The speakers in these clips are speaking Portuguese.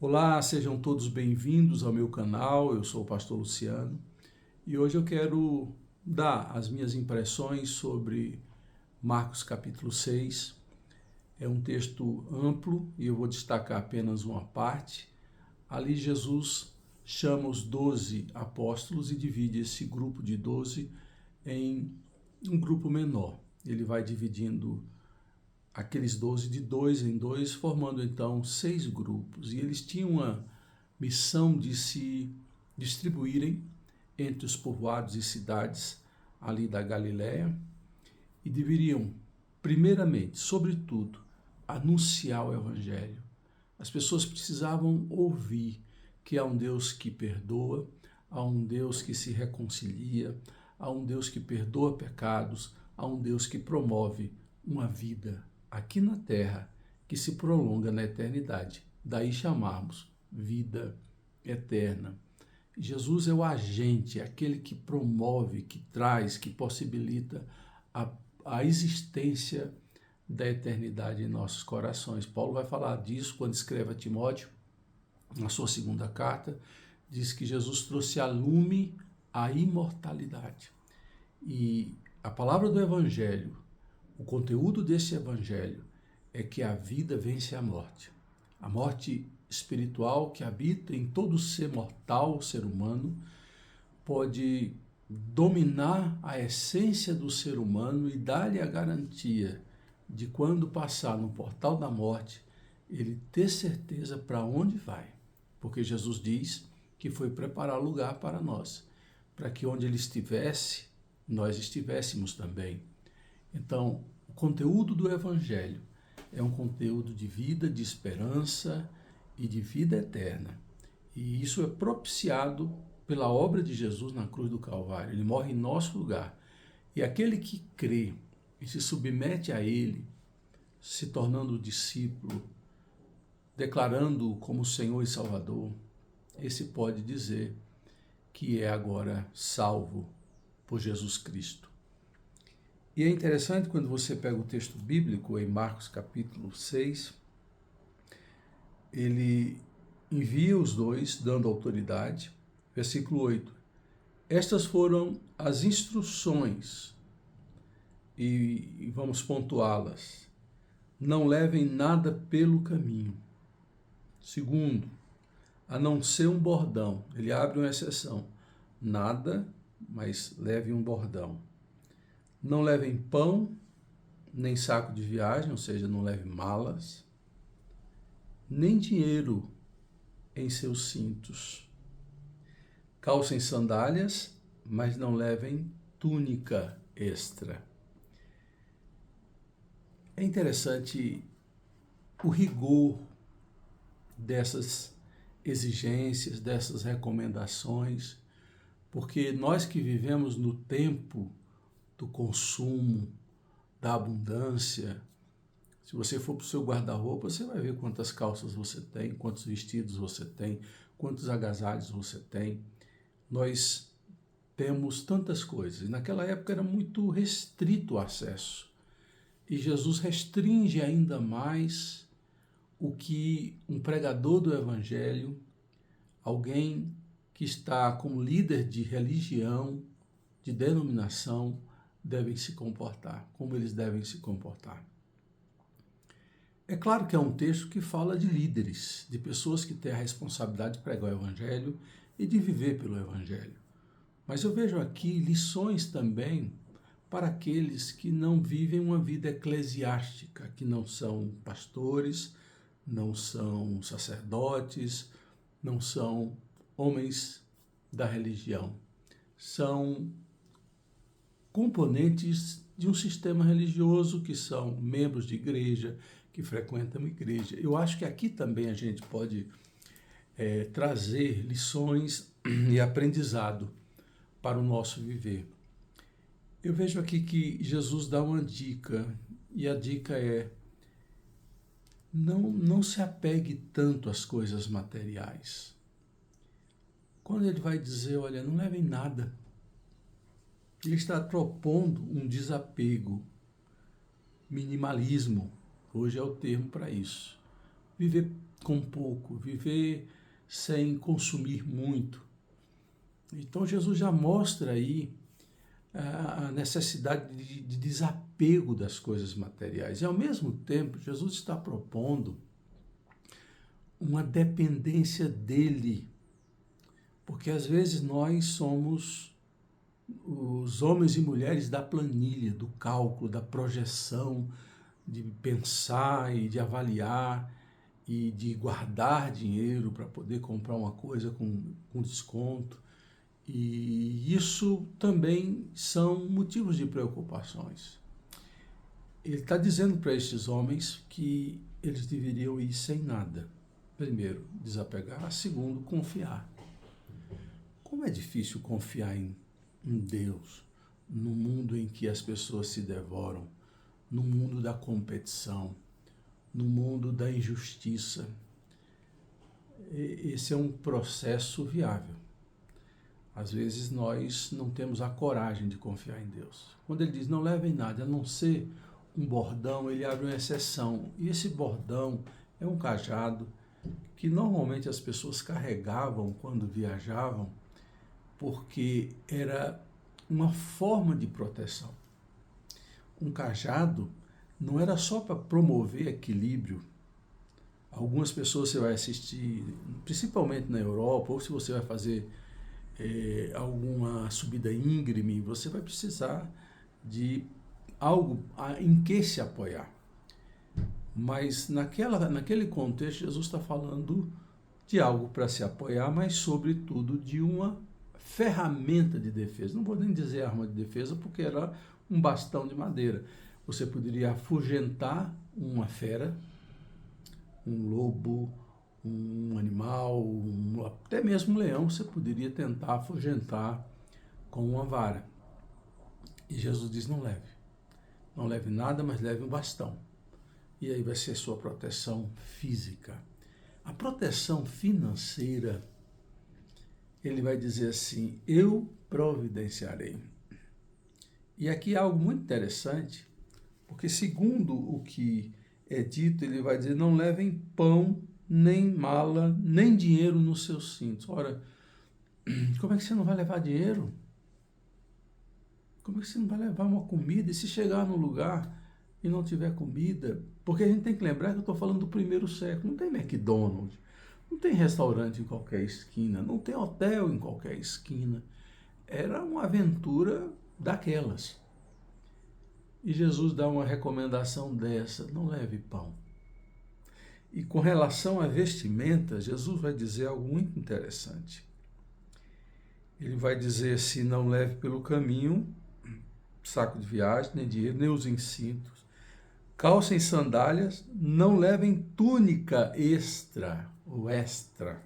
Olá, sejam todos bem-vindos ao meu canal. Eu sou o pastor Luciano e hoje eu quero dar as minhas impressões sobre Marcos capítulo 6. É um texto amplo e eu vou destacar apenas uma parte. Ali Jesus chama os 12 apóstolos e divide esse grupo de 12 em um grupo menor. Ele vai dividindo aqueles 12 de dois em dois, formando então 6 grupos. E eles tinham uma missão de se distribuírem entre os povoados e cidades ali da Galiléia e deveriam, primeiramente, sobretudo, anunciar o Evangelho. As pessoas precisavam ouvir que há um Deus que perdoa, há um Deus que se reconcilia, há um Deus que perdoa pecados, há um Deus que promove uma vida aqui na terra que se prolonga na eternidade. Daí chamarmos vida eterna. Jesus é o agente, aquele que promove, que traz, que possibilita a existência da eternidade em nossos corações. Paulo vai falar disso quando escreve a Timóteo, na sua segunda carta, diz que Jesus trouxe a lume a imortalidade. E a palavra do Evangelho, o conteúdo desse Evangelho é que a vida vence a morte. A morte espiritual que habita em todo ser mortal, ser humano, pode dominar a essência do ser humano e dar-lhe a garantia de quando passar no portal da morte, ele ter certeza para onde vai. Porque Jesus diz que foi preparar lugar para nós, para que onde ele estivesse, nós estivéssemos também. Então, o conteúdo do Evangelho é um conteúdo de vida, de esperança e de vida eterna. E isso é propiciado pela obra de Jesus na cruz do Calvário. Ele morre em nosso lugar. E aquele que crê e se submete a ele, se tornando discípulo, declarando-o como Senhor e Salvador, esse pode dizer que é agora salvo por Jesus Cristo. E é interessante quando você pega o texto bíblico em Marcos capítulo 6, ele envia os dois, dando autoridade. Versículo 8. Estas foram as instruções, e vamos pontuá-las. Não levem nada pelo caminho. Segundo, a não ser um bordão. Ele abre uma exceção. Nada, mas leve um bordão. Não levem pão, nem saco de viagem, ou seja, não leve malas, nem dinheiro em seus cintos. Calcem sandálias, mas não levem túnica extra. É interessante o rigor dessas exigências, dessas recomendações, porque nós que vivemos no tempo do consumo, da abundância. Se você for para o seu guarda-roupa, você vai ver quantas calças você tem, quantos vestidos você tem, quantos agasalhos você tem. Nós temos tantas coisas. Naquela época era muito restrito o acesso. E Jesus restringe ainda mais o que um pregador do Evangelho, alguém que está como líder de religião, de denominação, devem se comportar, como eles devem se comportar. É claro que é um texto que fala de líderes, de pessoas que têm a responsabilidade de pregar o Evangelho e de viver pelo Evangelho. Mas eu vejo aqui lições também para aqueles que não vivem uma vida eclesiástica, que não são pastores, não são sacerdotes, não são homens da religião. São componentes de um sistema religioso que são membros de igreja, que frequentam igreja. Eu acho que aqui também a gente pode trazer lições e aprendizado para o nosso viver. Eu vejo aqui que Jesus dá uma dica, e a dica é: não se apegue tanto às coisas materiais. Quando ele vai dizer, olha, não levem nada, ele está propondo um desapego, minimalismo, hoje é o termo para isso. Viver com pouco, viver sem consumir muito. Então Jesus já mostra aí a necessidade de desapego das coisas materiais. E ao mesmo tempo, Jesus está propondo uma dependência dele. Porque às vezes nós somos os homens e mulheres da planilha, do cálculo, da projeção, de pensar e de avaliar e de guardar dinheiro para poder comprar uma coisa com desconto. E isso também são motivos de preocupações. Ele está dizendo para estes homens que eles deveriam ir sem nada. Primeiro, desapegar. Segundo, confiar. Como é difícil confiar em Deus, no mundo em que as pessoas se devoram, no mundo da competição, no mundo da injustiça. Esse é um processo viável. Às vezes nós não temos a coragem de confiar em Deus. Quando ele diz não levem nada, a não ser um bordão, ele abre uma exceção. E esse bordão é um cajado que normalmente as pessoas carregavam quando viajavam, porque era uma forma de proteção. Um cajado não era só para promover equilíbrio. Algumas pessoas você vai assistir, principalmente na Europa, ou se você vai fazer alguma subida íngreme, você vai precisar de algo em que se apoiar. Mas naquele contexto, Jesus está falando de algo para se apoiar, mas sobretudo de uma ferramenta de defesa. Não vou nem dizer arma de defesa, porque era um bastão de madeira. Você poderia afugentar uma fera, um lobo, um animal, até mesmo um leão, você poderia tentar afugentar com uma vara. E Jesus diz, não leve. Não leve nada, mas leve um bastão. E aí vai ser sua proteção física. A proteção financeira, ele vai dizer assim, eu providenciarei. E aqui há algo muito interessante, porque segundo o que é dito, ele vai dizer, não levem pão, nem mala, nem dinheiro nos seus cintos. Ora, como é que você não vai levar dinheiro? Como é que você não vai levar uma comida? E se chegar num lugar e não tiver comida? Porque a gente tem que lembrar que eu estou falando do primeiro século. Não tem McDonald's, não tem restaurante em qualquer esquina, não tem hotel em qualquer esquina. Era uma aventura daquelas. E Jesus dá uma recomendação dessa, não leve pão. E com relação à vestimenta, Jesus vai dizer algo muito interessante. Ele vai dizer assim, não leve pelo caminho saco de viagem, nem dinheiro, nem usem cintos. Calcem sandálias, não levem túnica extra ou extra.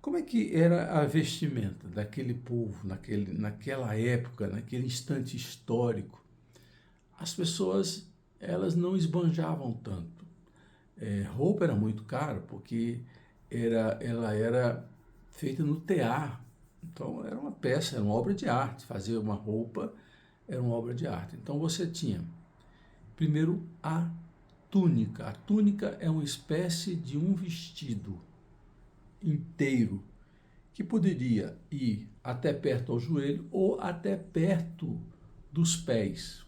Como é que era a vestimenta daquele povo, naquela época, naquele instante histórico? As pessoas, elas não esbanjavam tanto. Roupa era muito caro, porque ela era feita no tear. Então, era uma peça, era uma obra de arte. Fazer uma roupa era uma obra de arte. Então, você tinha, primeiro, a túnica. A túnica é uma espécie de um vestido inteiro, que poderia ir até perto ao joelho ou até perto dos pés.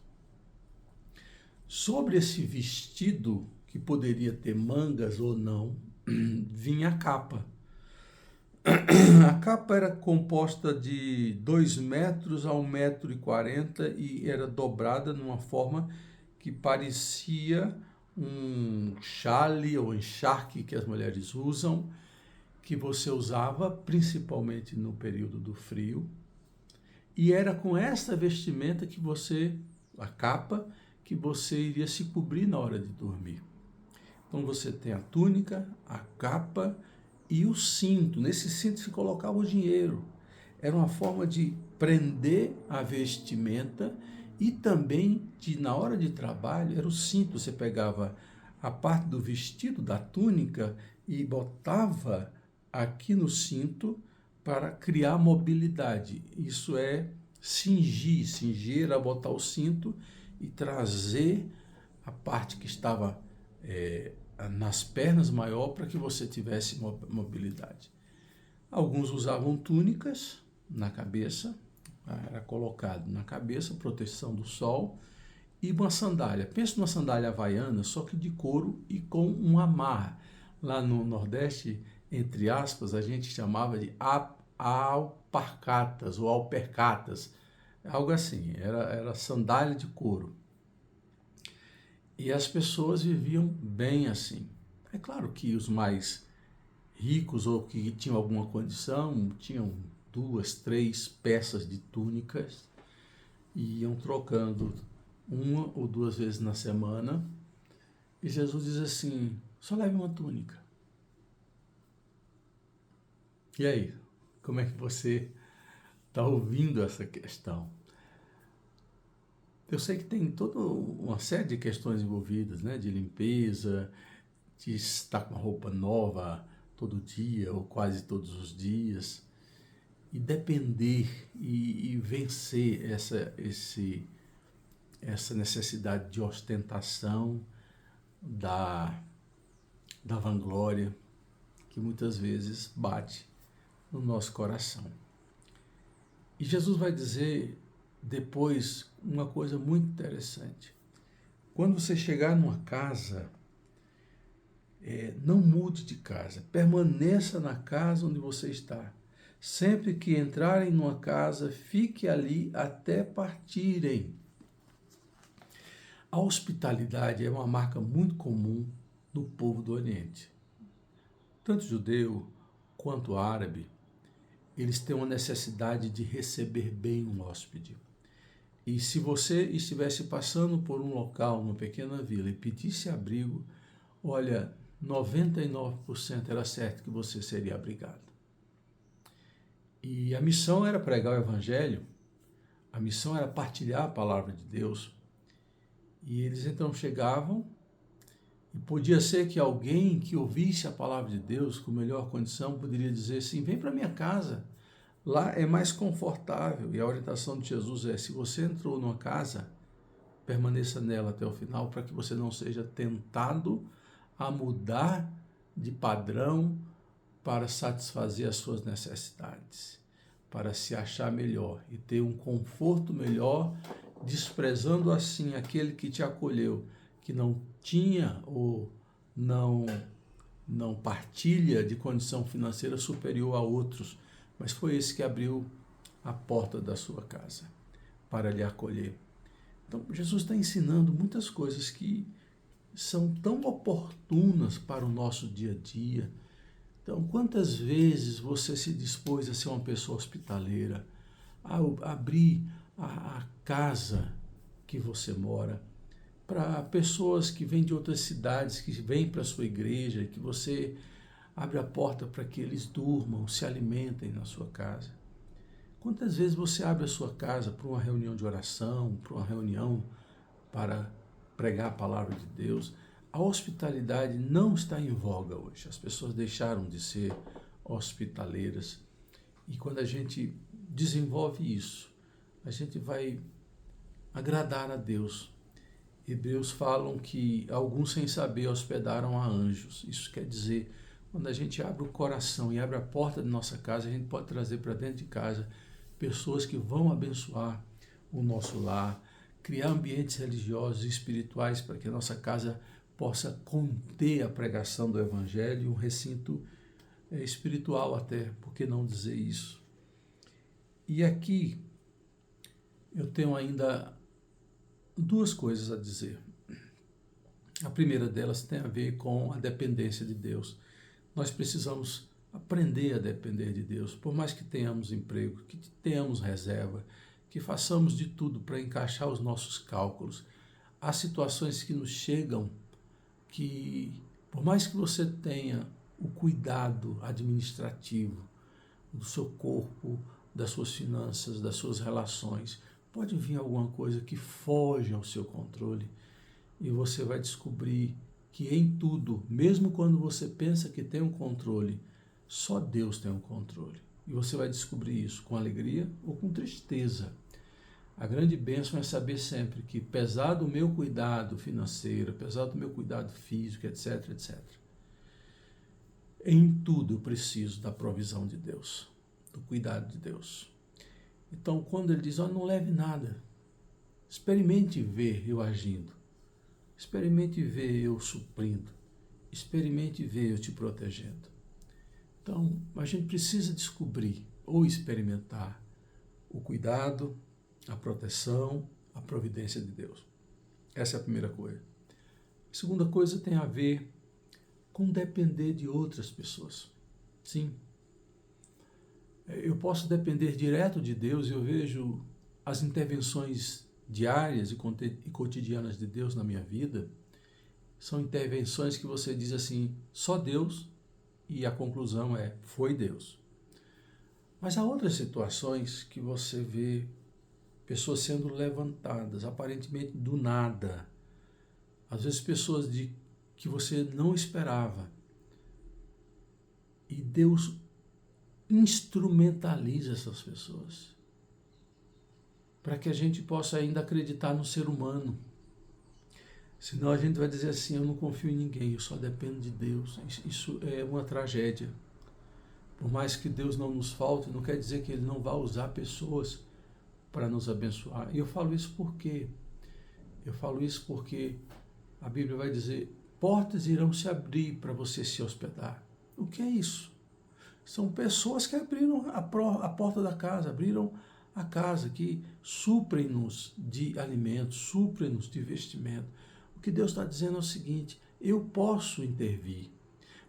Sobre esse vestido, que poderia ter mangas ou não, vinha a capa. A capa era composta de 2 metros a 1,40 m e era dobrada numa forma que parecia um chale ou encharque que as mulheres usam, que você usava principalmente no período do frio. E era com essa vestimenta que a capa, que você iria se cobrir na hora de dormir. Então você tem a túnica, a capa e o cinto. Nesse cinto se colocava o dinheiro. Era uma forma de prender a vestimenta e também de, na hora de trabalho, era o cinto. Você pegava a parte do vestido, da túnica, e botava aqui no cinto para criar mobilidade. Isso é cingir. Cingir era botar o cinto e trazer a parte que estava nas pernas maior para que você tivesse mobilidade. Alguns usavam túnicas na cabeça, era colocado na cabeça, proteção do sol, e uma sandália. Pensa numa sandália havaiana, só que de couro e com uma amarra. Lá no Nordeste, entre aspas, a gente chamava de alparcatas ou alpercatas, algo assim, era sandália de couro. E as pessoas viviam bem assim. É claro que os mais ricos ou que tinham alguma condição tinham 2, 3 peças de túnicas e iam trocando 1 ou 2 vezes na semana. E Jesus diz assim: só leve uma túnica. E aí, como é que você está ouvindo essa questão? Eu sei que tem toda uma série de questões envolvidas, né? De limpeza, de estar com uma roupa nova todo dia ou quase todos os dias, e depender e vencer essa necessidade de ostentação, da vanglória, que muitas vezes bate no nosso coração. E Jesus vai dizer depois uma coisa muito interessante. Quando você chegar numa casa, não mude de casa, permaneça na casa onde você está. Sempre que entrarem numa casa, fique ali até partirem. A hospitalidade é uma marca muito comum do povo do Oriente. Tanto judeu quanto árabe, eles têm uma necessidade de receber bem um hóspede. E se você estivesse passando por um local, uma pequena vila, e pedisse abrigo, olha, 99% era certo que você seria abrigado. E a missão era pregar o Evangelho, a missão era partilhar a palavra de Deus. E eles então chegavam, e podia ser que alguém que ouvisse a palavra de Deus com melhor condição poderia dizer assim: vem para minha casa, lá é mais confortável. E a orientação de Jesus é: se você entrou numa casa, permaneça nela até o final, para que você não seja tentado a mudar de padrão para satisfazer as suas necessidades, para se achar melhor e ter um conforto melhor, desprezando assim aquele que te acolheu, que não tinha ou não partilha de condição financeira superior a outros, mas foi esse que abriu a porta da sua casa para lhe acolher. Então, Jesus está ensinando muitas coisas que são tão oportunas para o nosso dia a dia. Então, quantas vezes você se dispôs a ser uma pessoa hospitaleira, a abrir a casa que você mora para pessoas que vêm de outras cidades, que vêm para a sua igreja, que você abre a porta para que eles durmam, se alimentem na sua casa? Quantas vezes você abre a sua casa para uma reunião de oração, para uma reunião para pregar a palavra de Deus? A hospitalidade não está em voga hoje. As pessoas deixaram de ser hospitaleiras. E quando a gente desenvolve isso, a gente vai agradar a Deus. Hebreus falam que alguns sem saber hospedaram a anjos. Isso quer dizer, quando a gente abre o coração e abre a porta da nossa casa, a gente pode trazer para dentro de casa pessoas que vão abençoar o nosso lar, criar ambientes religiosos e espirituais para que a nossa casa possa conter a pregação do Evangelho, um recinto espiritual até, por que não dizer isso? E aqui eu tenho ainda 2 coisas a dizer. A primeira delas tem a ver com a dependência de Deus. Nós precisamos aprender a depender de Deus, por mais que tenhamos emprego, que tenhamos reserva, que façamos de tudo para encaixar os nossos cálculos. Há situações que nos chegam que, por mais que você tenha o cuidado administrativo do seu corpo, das suas finanças, das suas relações, pode vir alguma coisa que foge ao seu controle e você vai descobrir que em tudo, mesmo quando você pensa que tem um controle, só Deus tem um controle. E você vai descobrir isso com alegria ou com tristeza. A grande bênção é saber sempre que, apesar do meu cuidado financeiro, apesar do meu cuidado físico, etc, etc, em tudo eu preciso da provisão de Deus, do cuidado de Deus. Então, quando ele diz, não leve nada, experimente ver eu agindo, experimente ver eu suprindo, experimente ver eu te protegendo. Então, a gente precisa descobrir ou experimentar o cuidado, a proteção, a providência de Deus. Essa é a primeira coisa. A segunda coisa tem a ver com depender de outras pessoas. Sim, eu posso depender direto de Deus e eu vejo as intervenções diárias e cotidianas de Deus na minha vida. São intervenções que você diz assim, só Deus, e a conclusão é, foi Deus. Mas há outras situações que você vê pessoas sendo levantadas, aparentemente do nada. Às vezes pessoas que você não esperava. E Deus instrumentaliza essas pessoas para que a gente possa ainda acreditar no ser humano. Senão a gente vai dizer assim, eu não confio em ninguém, eu só dependo de Deus. Isso é uma tragédia. Por mais que Deus não nos falte, não quer dizer que Ele não vai usar pessoas para nos abençoar. E eu falo isso por quê? Eu falo isso porque a Bíblia vai dizer, portas irão se abrir para você se hospedar. O que é isso? São pessoas que abriram a porta da casa, abriram a casa, que suprem-nos de alimentos, suprem-nos de vestimento. O que Deus está dizendo é o seguinte, eu posso intervir,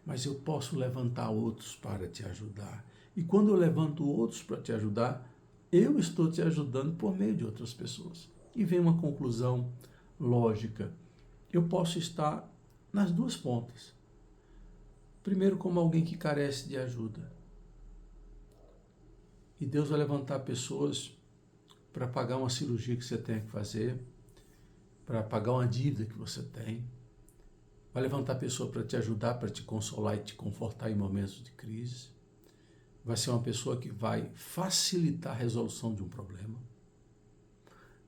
mas eu posso levantar outros para te ajudar. E quando eu levanto outros para te ajudar, eu estou te ajudando por meio de outras pessoas. E vem uma conclusão lógica. Eu posso estar nas duas pontas. Primeiro, como alguém que carece de ajuda. E Deus vai levantar pessoas para pagar uma cirurgia que você tem que fazer, para pagar uma dívida que você tem. Vai levantar pessoa para te ajudar, para te consolar e te confortar em momentos de crise. Vai ser uma pessoa que vai facilitar a resolução de um problema.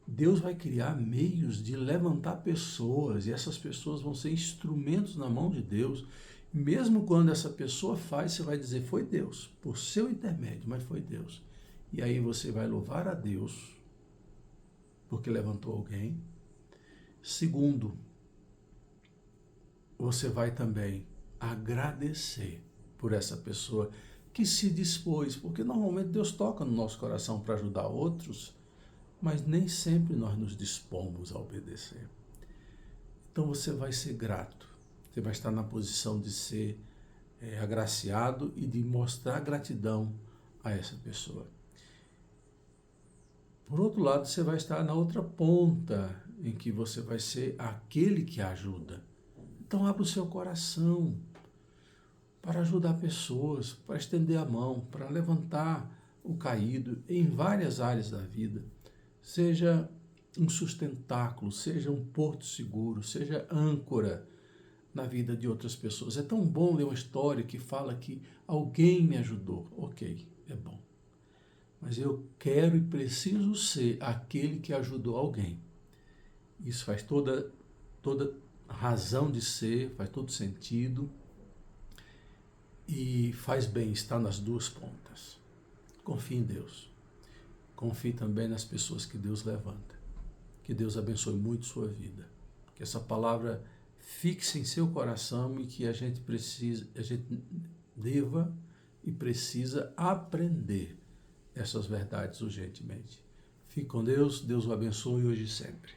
Deus vai criar meios de levantar pessoas, e essas pessoas vão ser instrumentos na mão de Deus. Mesmo quando essa pessoa faz, você vai dizer, foi Deus, por seu intermédio, mas foi Deus. E aí você vai louvar a Deus, porque levantou alguém. Segundo, você vai também agradecer por essa pessoa que se dispôs, porque normalmente Deus toca no nosso coração para ajudar outros, mas nem sempre nós nos dispomos a obedecer. Então você vai ser grato, você vai estar na posição de ser agraciado e de mostrar gratidão a essa pessoa. Por outro lado, você vai estar na outra ponta, em que você vai ser aquele que ajuda. Então abra o seu coração para ajudar pessoas, para estender a mão, para levantar o caído em várias áreas da vida. Seja um sustentáculo, seja um porto seguro, seja âncora na vida de outras pessoas. É tão bom ler uma história que fala que alguém me ajudou. Ok, é bom. Mas eu quero e preciso ser aquele que ajudou alguém. Isso faz toda razão de ser, faz todo sentido e faz bem estar nas duas pontas. Confie em Deus. Confie também nas pessoas que Deus levanta. Que Deus abençoe muito sua vida. Que essa palavra fixe em seu coração e que a gente deva e precisa aprender essas verdades urgentemente. Fique com Deus, Deus o abençoe hoje e sempre.